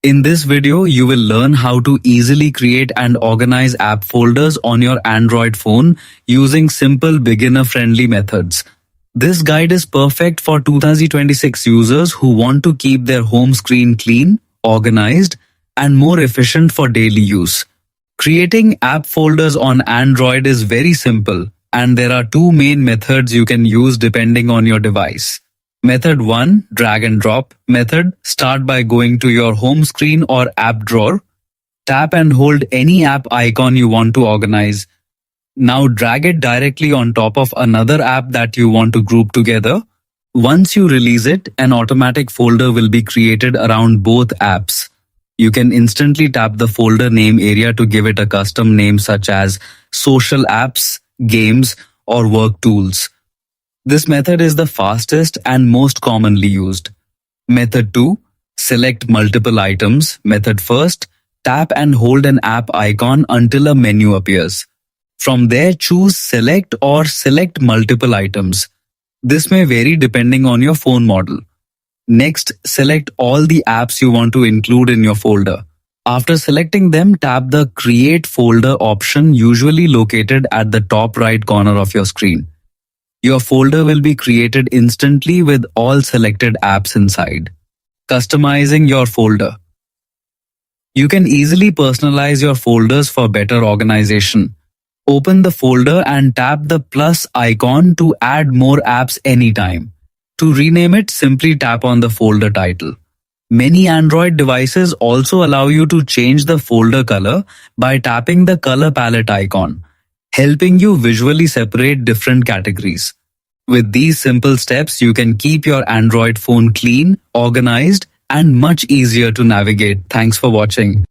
In this video, you will learn how to easily create and organize app folders on your Android phone using simple beginner-friendly methods. This guide is perfect for 2026 users who want to keep their home screen clean, organized, and more efficient for daily use. Creating app folders on Android is very simple, and there are two main methods you can use depending on your device. Method 1, drag and drop method. Start by going to your home screen or app drawer. Tap and hold any app icon you want to organize. Now drag it directly on top of another app that you want to group together. Once you release it, an automatic folder will be created around both apps. You can instantly tap the folder name area to give it a custom name such as social apps, games, or work tools. This method is the fastest and most commonly used. Method 2, select multiple items. Method first, tap and hold an app icon until a menu appears. From there, choose select or select multiple items. This may vary depending on your phone model. Next, select all the apps you want to include in your folder. After selecting them, tap the Create Folder option, usually located at the top right corner of your screen. Your folder will be created instantly with all selected apps inside. Customizing your folder. You can easily personalize your folders for better organization. Open the folder and tap the plus icon to add more apps anytime. To rename it, simply tap on the folder title. Many Android devices also allow you to change the folder color by tapping the color palette icon, helping you visually separate different categories. With these simple steps, you can keep your Android phone clean, organized, and much easier to navigate. Thanks for watching.